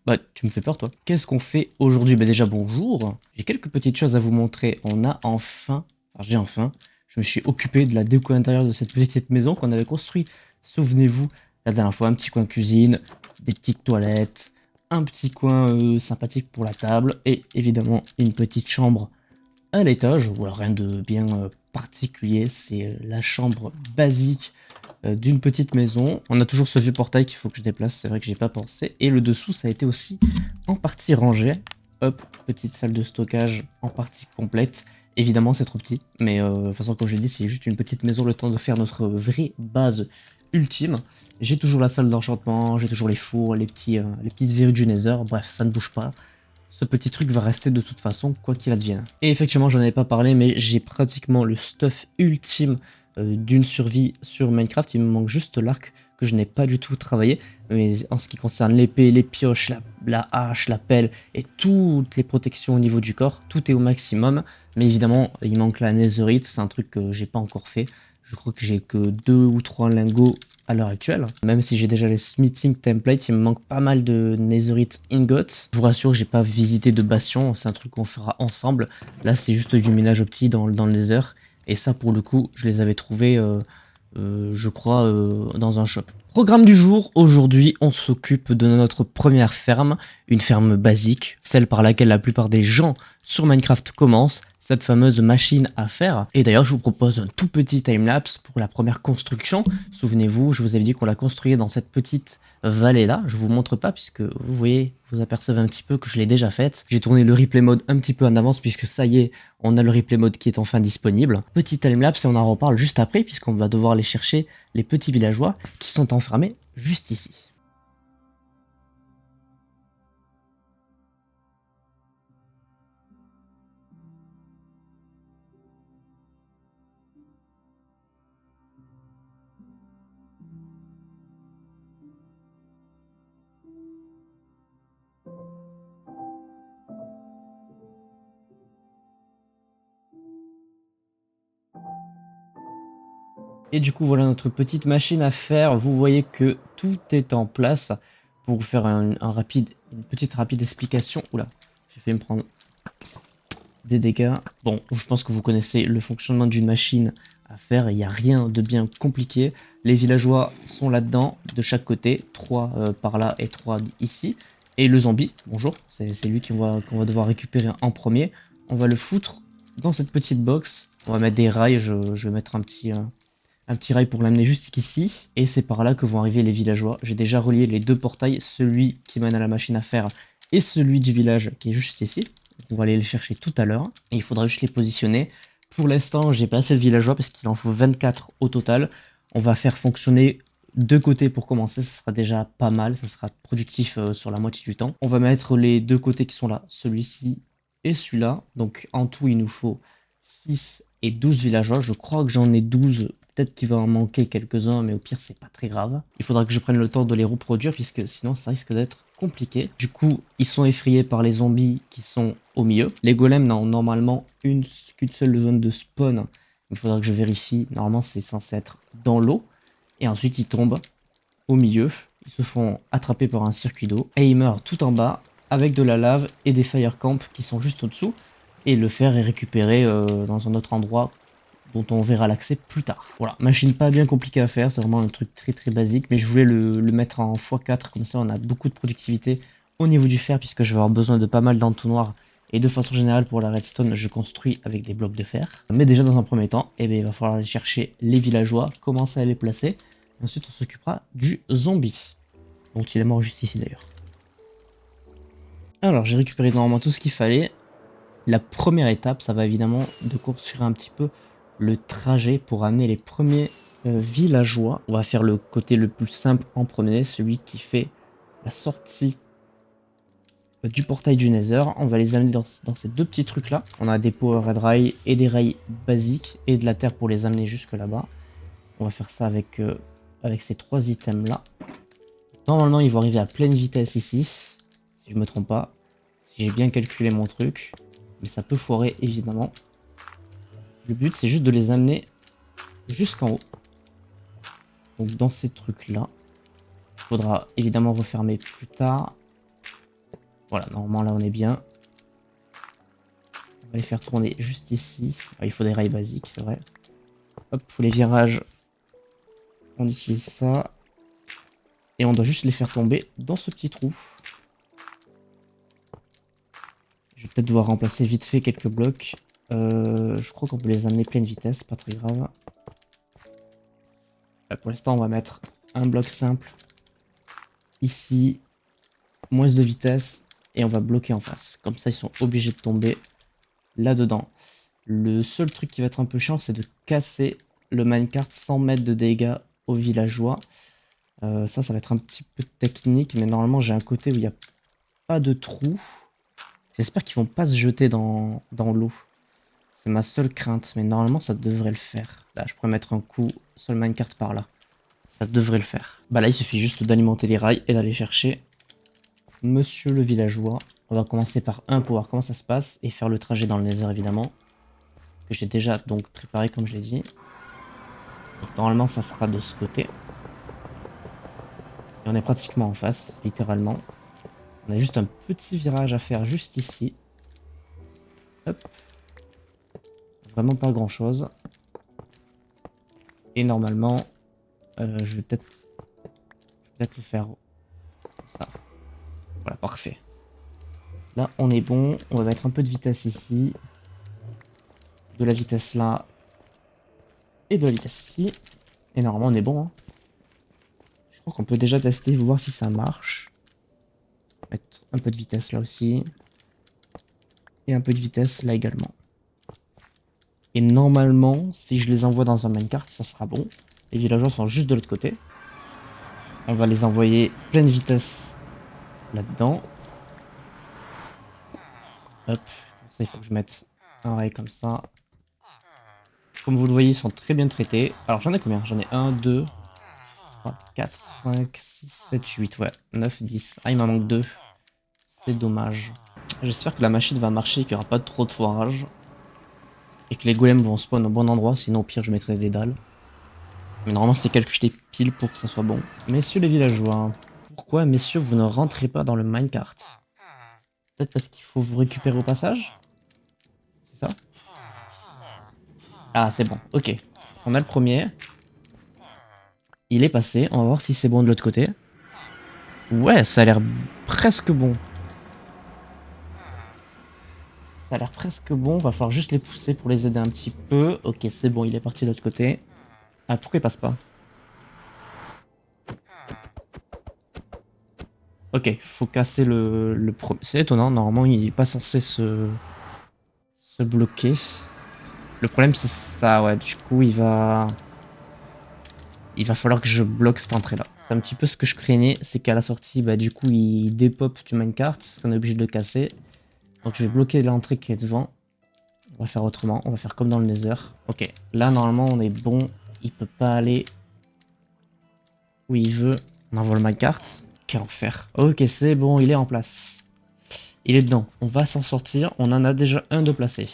Bah, tu me fais peur, toi. Qu'est-ce qu'on fait aujourd'hui? Bah déjà, bonjour. J'ai quelques petites choses à vous montrer. On a enfin, alors j'ai enfin, je me suis occupé de la déco intérieure de cette petite maison qu'on avait construite. Souvenez-vous, la dernière fois, un petit coin cuisine, des petites toilettes, un petit coin sympathique pour la table et évidemment une petite chambre à l'étage. Voilà, rien de bien particulier. C'est la chambre basique d'une petite maison. On a toujours ce vieux portail qu'il faut que je déplace, c'est vrai que j'ai pas pensé. Et le dessous, ça a été aussi en partie rangé. Hop, petite salle de stockage en partie complète. Évidemment, c'est trop petit, mais de toute façon, comme je l'ai dit, c'est juste une petite maison, le temps de faire notre vraie base ultime. J'ai toujours la salle d'enchantement, j'ai toujours les fours, les petites verrues du Nether, bref, ça ne bouge pas. Ce petit truc va rester de toute façon, quoi qu'il advienne. Et effectivement, j'en avais pas parlé, mais j'ai pratiquement le stuff ultime d'une survie sur Minecraft. Il me manque juste l'arc que je n'ai pas du tout travaillé. Mais en ce qui concerne l'épée, les pioches, la hache, la pelle et toutes les protections au niveau du corps, tout est au maximum. Mais évidemment, il manque la netherite, c'est un truc que j'ai pas encore fait. Je crois que j'ai que 2 ou 3 lingots à l'heure actuelle. Même si j'ai déjà les smithing templates, il me manque pas mal de netherite ingots. Je vous rassure, j'ai pas visité de bastion, c'est un truc qu'on fera ensemble. Là, c'est juste du minage opti dans le nether. Et ça, pour le coup, je les avais trouvés, je crois, dans un shop. Programme du jour, aujourd'hui, on s'occupe de notre première ferme, une ferme basique, celle par laquelle la plupart des gens sur Minecraft commencent, cette fameuse machine à faire. Et d'ailleurs, je vous propose un tout petit timelapse pour la première construction. Souvenez-vous, je vous avais dit qu'on la construisait dans cette petite vallée là. Je vous montre pas puisque vous voyez, vous apercevez un petit peu que je l'ai déjà faite. J'ai tourné le replay mode un petit peu en avance puisque ça y est, on a le replay mode qui est enfin disponible. Petit timelapse et on en reparle juste après puisqu'on va devoir aller chercher les petits villageois qui sont enfermés juste ici. Et du coup, voilà notre petite machine à faire. Vous voyez que tout est en place. Pour vous faire une petite rapide explication. Oula, j'ai fait me prendre des dégâts. Bon, je pense que vous connaissez le fonctionnement d'une machine à faire. Il n'y a rien de bien compliqué. Les villageois sont là-dedans, de chaque côté. 3 par là et 3 ici. Et le zombie, bonjour, c'est lui qu'on va devoir récupérer en premier. On va le foutre dans cette petite box. On va mettre des rails. Je vais mettre un petit rail pour l'amener jusqu'ici, et c'est par là que vont arriver les villageois. J'ai déjà relié les 2 portails, celui qui mène à la machine à faire et celui du village qui est juste ici. On va aller les chercher tout à l'heure, et il faudra juste les positionner. Pour l'instant, j'ai pas assez de villageois parce qu'il en faut 24 au total. On va faire fonctionner 2 côtés pour commencer, ça sera déjà pas mal, ça sera productif sur la moitié du temps. On va mettre les 2 côtés qui sont là, celui-ci et celui-là. Donc en tout, il nous faut 6 et 12 villageois. Je crois que j'en ai 12. Peut-être qu'il va en manquer quelques-uns, mais au pire, c'est pas très grave. Il faudra que je prenne le temps de les reproduire, puisque sinon, ça risque d'être compliqué. Du coup, ils sont effrayés par les zombies qui sont au milieu. Les golems n'ont normalement qu'une seule zone de spawn. Il faudra que je vérifie. Normalement, c'est censé être dans l'eau. Et ensuite, ils tombent au milieu. Ils se font attraper par un circuit d'eau. Et ils meurent tout en bas, avec de la lave et des fire camps qui sont juste au-dessous. Et le fer est récupéré dans un autre endroit dont on verra l'accès plus tard. Voilà, machine pas bien compliquée à faire, c'est vraiment un truc très basique, mais je voulais le mettre en x4, comme ça on a beaucoup de productivité au niveau du fer, puisque je vais avoir besoin de pas mal d'entonnoirs, et de façon générale pour la redstone, je construis avec des blocs de fer. Mais déjà dans un premier temps, eh bien, il va falloir aller chercher les villageois, commencer à les placer, et ensuite on s'occupera du zombie, dont il est mort juste ici d'ailleurs. Alors j'ai récupéré normalement tout ce qu'il fallait. La première étape, ça va évidemment de construire un petit peu le trajet pour amener les premiers villageois. On va faire le côté le plus simple en premier, celui qui fait la sortie du portail du Nether. On va les amener dans ces 2 petits trucs là. On a des power red rails et des rails basiques et de la terre pour les amener jusque là-bas. On va faire ça avec ces 3 items là. Normalement, ils vont arriver à pleine vitesse ici, si je me trompe pas, si j'ai bien calculé mon truc. Mais ça peut foirer évidemment. Le but c'est juste de les amener jusqu'en haut. Donc dans ces trucs là. Il faudra évidemment refermer plus tard. Voilà, normalement là on est bien. On va les faire tourner juste ici. Ah, il faut des rails basiques, c'est vrai. Hop, pour les virages, on utilise ça. Et on doit juste les faire tomber dans ce petit trou. Je vais peut-être devoir remplacer vite fait quelques blocs. Je crois qu'on peut les amener pleine vitesse, pas très grave. Là, pour l'instant, on va mettre un bloc simple ici, moins de vitesse, et on va bloquer en face. Comme ça, ils sont obligés de tomber là-dedans. Le seul truc qui va être un peu chiant, c'est de casser le minecart sans mettre de dégâts aux villageois. Ça va être un petit peu technique, mais normalement, j'ai un côté où il n'y a pas de trou. J'espère qu'ils vont pas se jeter dans l'eau. C'est ma seule crainte, mais normalement ça devrait le faire. Là, je pourrais mettre un coup sur le minecart par là. Ça devrait le faire. Bah là, il suffit juste d'alimenter les rails et d'aller chercher Monsieur le villageois. On va commencer par un pour voir comment ça se passe et faire le trajet dans le Nether évidemment. Que j'ai déjà donc préparé comme je l'ai dit. Donc, normalement ça sera de ce côté. Et on est pratiquement en face, littéralement. On a juste un petit virage à faire juste ici. Hop. Vraiment pas grand chose. Et normalement, je vais peut-être le faire comme ça. Voilà, parfait. Là, on est bon. On va mettre un peu de vitesse ici. De la vitesse là. Et de la vitesse ici. Et normalement, on est bon. Hein. Je crois qu'on peut déjà tester, voir si ça marche. Mettre un peu de vitesse là aussi. Et un peu de vitesse là également. Et normalement, si je les envoie dans un minecart, ça sera bon. Les villageois sont juste de l'autre côté. On va les envoyer pleine vitesse là-dedans. Hop. Pour ça, il faut que je mette un rail comme ça. Comme vous le voyez, ils sont très bien traités. Alors, j'en ai combien? J'en ai 1, 2, 3, 4, 5, 6, 7, 8, ouais. 9, 10. Ah, il m'en manque 2. C'est dommage. J'espère que la machine va marcher, qu'il n'y aura pas trop de foirage. Et que les golems vont spawn au bon endroit, sinon au pire je mettrai des dalles. Mais normalement c'est calculé pile pour que ça soit bon. Messieurs les villageois, pourquoi messieurs vous ne rentrez pas dans le minecart? Peut-être parce qu'il faut vous récupérer au passage? C'est ça? Ah c'est bon, ok. On a le premier. Il est passé, on va voir si c'est bon de l'autre côté. Ouais, ça a l'air presque bon. Ça a l'air presque bon, va falloir juste les pousser pour les aider un petit peu. Ok, c'est bon, il est parti de l'autre côté. Ah, pourquoi il passe pas? Ok, faut casser le premier. C'est étonnant, normalement il est pas censé se bloquer. Le problème c'est ça, ouais, du coup il va falloir que je bloque cette entrée là. C'est un petit peu ce que je craignais, c'est qu'à la sortie, bah du coup il dépop du minecart, parce qu'on est obligé de le casser. Donc je vais bloquer l'entrée qui est devant. On va faire autrement, on va faire comme dans le Nether. Ok, là normalement on est bon, il peut pas aller où il veut. On envoie le minecart. Quel enfer. Ok, c'est bon, il est en place. Il est dedans. On va s'en sortir. On en a déjà un de placé.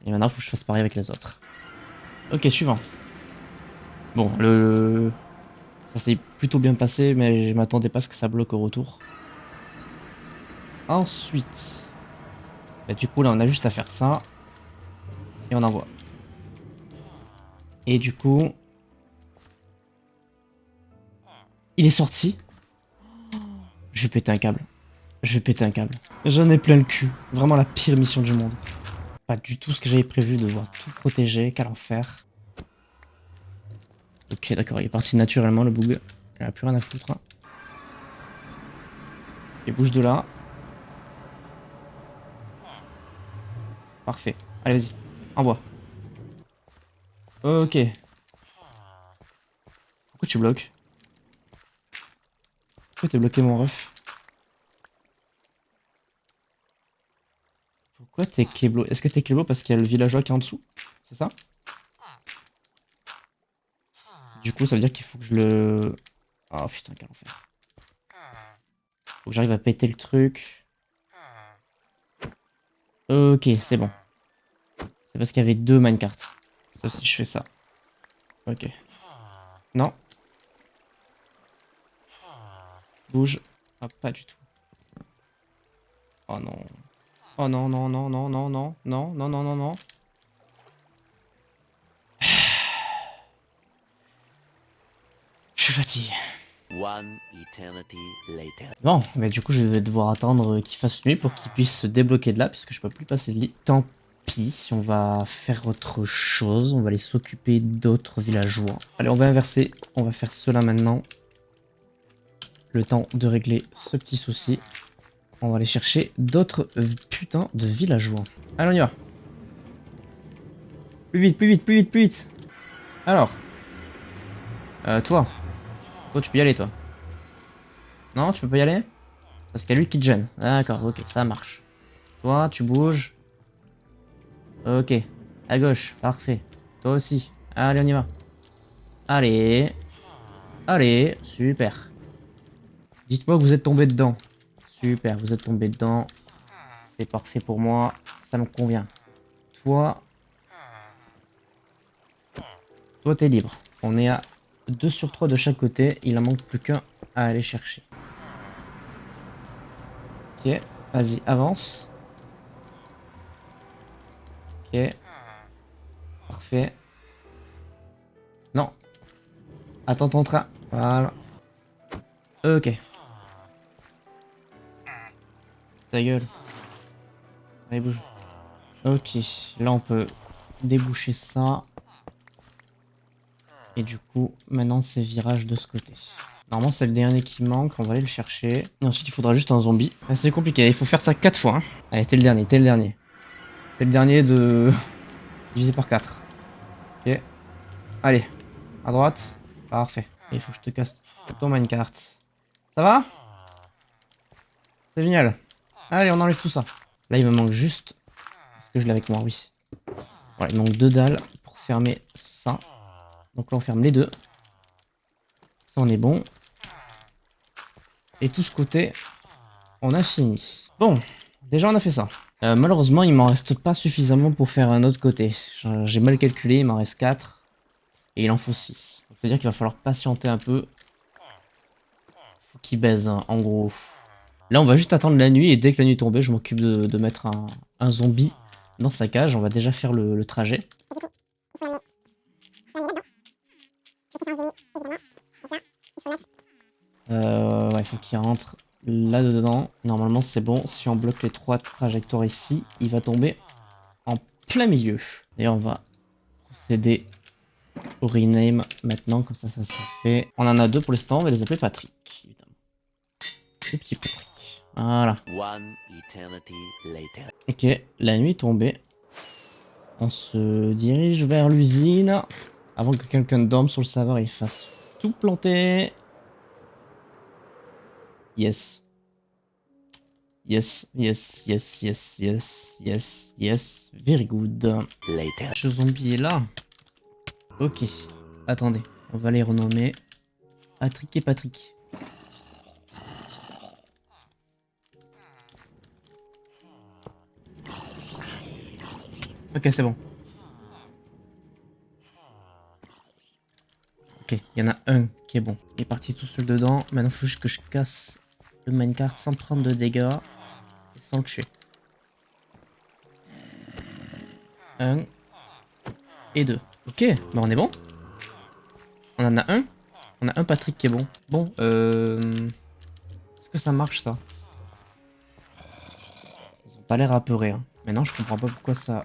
Et maintenant, il faut que je fasse pareil avec les autres. Ok, suivant. Bon, ça s'est plutôt bien passé, mais je m'attendais pas à ce que ça bloque au retour. Ensuite, bah, du coup, là, on a juste à faire ça. Et on envoie. Et du coup, il est sorti. Je vais péter un câble. Je vais péter un câble. J'en ai plein le cul. Vraiment la pire mission du monde. Pas du tout ce que j'avais prévu de devoir tout protéger. Quel enfer. Ok, d'accord, il est parti naturellement le bug. Il a plus rien à foutre. Et bouge de là. Parfait. Allez, vas-y. Envoie. Ok. Pourquoi tu bloques? Pourquoi t'es bloqué mon ref? Pourquoi t'es Keblo? Est-ce que t'es Keblo parce qu'il y a le villageois qui est en dessous? C'est ça? Du coup, ça veut dire qu'il faut que je le... Oh putain, quel enfer. Faut que j'arrive à péter le truc. Ok, c'est bon. C'est parce qu'il y avait deux minecarts. Ça, si je fais ça. Ok. Non. Bouge. Ah, pas du tout. Oh non. Oh non, non, non, non, non, non, non, non, non, non, non. Je suis fatigué. One eternity later. Bon, mais du coup, je vais devoir attendre qu'il fasse nuit pour qu'il puisse se débloquer de là, puisque je peux plus passer de lit. Tant pis, on va faire autre chose. On va aller s'occuper d'autres villageois. Allez, on va inverser. On va faire cela maintenant. Le temps de régler ce petit souci. On va aller chercher d'autres putains de villageois. Allez, on y va. Plus vite, plus vite, plus vite, plus vite. Alors. Toi. Toi, tu peux y aller, toi. Non, tu peux pas y aller? Parce qu'il y a lui qui te gêne. D'accord, ok, ça marche. Toi, tu bouges. Ok. À gauche, parfait. Toi aussi. Allez, on y va. Allez. Allez, super. Dites-moi que vous êtes tombé dedans. Super, vous êtes tombé dedans. C'est parfait pour moi. Ça me convient. Toi. Toi, t'es libre. On est à 2 sur 3 de chaque côté. Il en manque plus qu'un à aller chercher. Ok. Vas-y, avance. Ok. Parfait. Non. Attends ton train. Voilà. Ok. Ta gueule. Allez, bouge. Ok. Là, on peut déboucher ça. Et du coup, maintenant, c'est virage de ce côté. Normalement, c'est le dernier qui manque. On va aller le chercher. Et ensuite, il faudra juste un zombie. Ah, c'est compliqué. Il faut faire ça 4 fois. Hein. Allez, t'es le dernier. T'es le dernier. T'es le dernier de... divisé par 4. Ok. Allez. À droite. Parfait. Et il faut que je te casse ton minecart. Ça va? C'est génial. Allez, on enlève tout ça. Là, il me manque juste... Est-ce que je l'ai avec moi? Oui. Voilà, il manque 2 dalles pour fermer ça. Donc là, on ferme les deux. Ça, on est bon. Et tout ce côté, on a fini. Bon, déjà, on a fait ça. Malheureusement, il m'en reste pas suffisamment pour faire un autre côté. J'ai mal calculé, il m'en reste 4. Et il en faut 6. C'est-à-dire qu'il va falloir patienter un peu. Faut qu'il baise, hein, en gros. Là, on va juste attendre la nuit. Et dès que la nuit est tombée, je m'occupe de mettre un zombie dans sa cage. On va déjà faire le trajet. Ouais, il faut qu'il rentre là-dedans. Normalement, c'est bon. Si on bloque les 3 trajectoires ici, il va tomber en plein milieu. D'ailleurs, on va procéder au rename maintenant. Comme ça sera fait. On en a 2 pour l'instant. On va les appeler Patrick, évidemment. Le petit Patrick. Voilà. One eternity later. Ok, la nuit est tombée. On se dirige vers l'usine. Avant que quelqu'un dorme sur le serveur et fasse tout planter. Yes. Yes, yes, yes, yes, yes, yes, yes. Very good. Later. Ce zombie est là. Ok. Attendez. On va les renommer Patrick et Patrick. Ok, c'est bon. Ok, il y en a un qui est bon. Il est parti tout seul dedans. Maintenant, il faut juste que je casse le minecart sans prendre de dégâts. Et sans le tuer. 1 et 2. Ok, bah on est bon. On en a un. On a un Patrick qui est bon. Bon, est-ce que ça marche ça? Ils ont pas l'air apeurés. Hein. Maintenant, je comprends pas pourquoi ça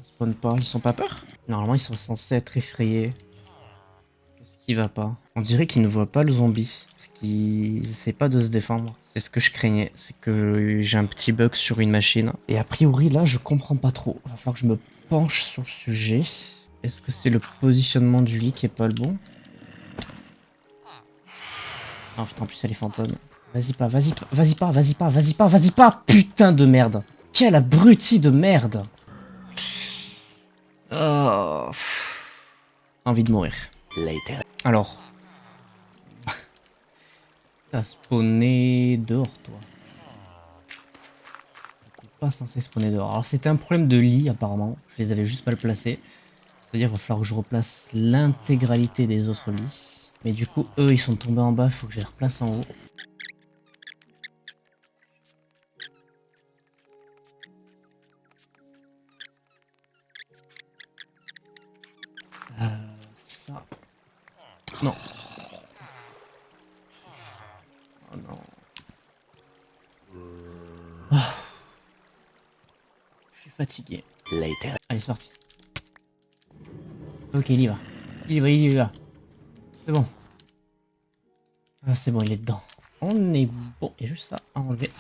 spawn pas. Ils sont pas peur? Normalement, ils sont censés être effrayés. Qu'est-ce qui va pas? On dirait qu'ils ne voient pas le zombie. Parce qu'ils essaient pas de se défendre. C'est ce que je craignais. C'est que j'ai un petit bug sur une machine. Et a priori, là, je comprends pas trop. Il va falloir que je me penche sur le sujet. Est-ce que c'est le positionnement du lit qui est pas le bon? Oh putain, en plus, elle est fantôme. Vas-y pas, vas-y pas, vas-y pas, vas-y pas, vas-y pas, vas-y pas, putain de merde. Quel abruti de merde. Oh, envie de mourir. Later. Alors. T'as spawné dehors, toi. T'es pas censé spawner dehors. Alors, c'était un problème de lit, apparemment. Je les avais juste mal placés. C'est-à-dire qu'il va falloir que je replace l'intégralité des autres lits. Mais du coup, eux, ils sont tombés en bas. Il faut que je les replace en haut. fatigué. later, Allez, c'est parti. Ok, il y va. Il y va. C'est bon. Ah, c'est bon, il est dedans. On est bon. Il y a juste ça à enlever.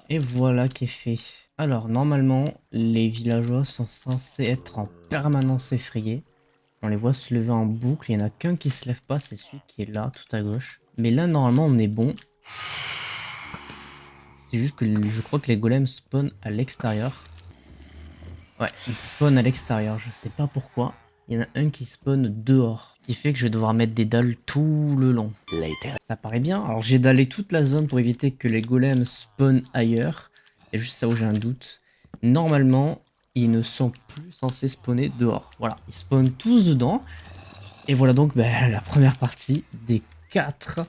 Et voilà qui est fait. Alors, normalement, les villageois sont censés être en permanence effrayés. On les voit se lever en boucle. Il n'y en a qu'un qui se lève pas, c'est celui qui est là, tout à gauche. Mais là, normalement, on est bon. C'est juste que je crois que les golems spawnent à l'extérieur. Ouais, ils spawnent à l'extérieur. Je sais pas pourquoi. Il y en a un qui spawn dehors. Ce qui fait que je vais devoir mettre des dalles tout le long. later, Ça paraît bien. Alors j'ai dallé toute la zone pour éviter que les golems spawnent ailleurs. C'est juste ça où j'ai un doute. Normalement, ils ne sont plus censés spawner dehors. Voilà, ils spawnent tous dedans. Et voilà donc la première partie des 4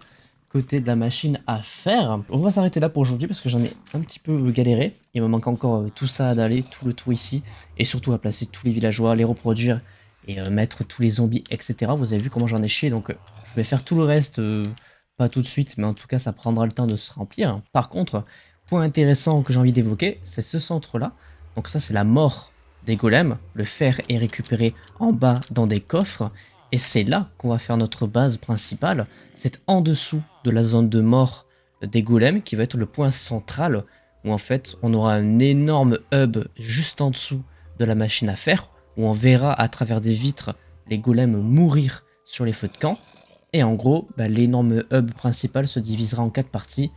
côtés de la machine à faire. On va s'arrêter là pour aujourd'hui parce que j'en ai un petit peu galéré. Il me manque encore tout ça à daller, tout le tour ici. Et surtout à placer tous les villageois, les reproduire et mettre tous les zombies, etc. Vous avez vu comment j'en ai chié, donc je vais faire tout le reste, pas tout de suite, mais en tout cas ça prendra le temps de se remplir. Par contre, point intéressant que j'ai envie d'évoquer, c'est ce centre-là. Donc ça c'est la mort des golems. Le fer est récupéré en bas dans des coffres. Et c'est là qu'on va faire notre base principale. C'est en dessous de la zone de mort des golems qui va être le point central où en fait on aura un énorme hub juste en dessous de la machine à fer où on verra à travers des vitres les golems mourir sur les feux de camp. Et en gros, l'énorme hub principal se divisera en 4 parties.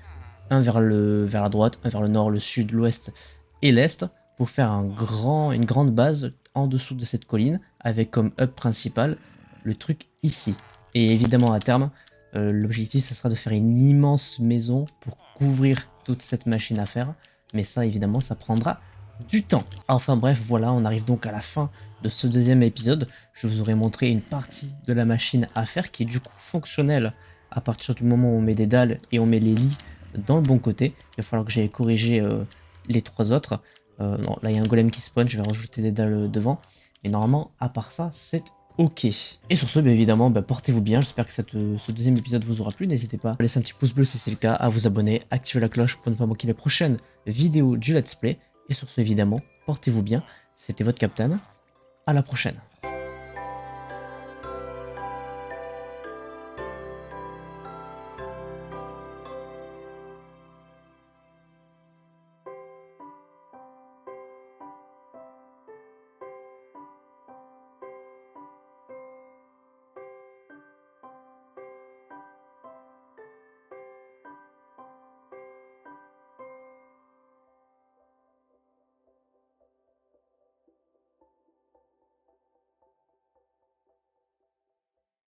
Un vers la droite, un vers le nord, le sud, l'ouest et l'est pour faire une grande base en dessous de cette colline avec comme hub principal le truc ici. Et évidemment à terme, l'objectif ce sera de faire une immense maison pour couvrir toute cette machine à faire. Mais ça évidemment ça prendra du temps. Enfin bref, voilà, on arrive donc à la fin de ce deuxième épisode. Je vous aurais montré une partie de la machine à faire qui est du coup fonctionnelle à partir du moment où on met des dalles et on met les lits dans le bon côté. Il va falloir que j'aille corriger les 3 autres. Non, là il y a un golem qui spawn, je vais rajouter des dalles devant. Mais normalement, à part ça, c'est ok. Et sur ce, bien évidemment, portez-vous bien. J'espère que ce deuxième épisode vous aura plu. N'hésitez pas à laisser un petit pouce bleu si c'est le cas, à vous abonner, activer la cloche pour ne pas manquer les prochaines vidéos du let's play. Et sur ce, évidemment, portez-vous bien. C'était votre Captain. À la prochaine.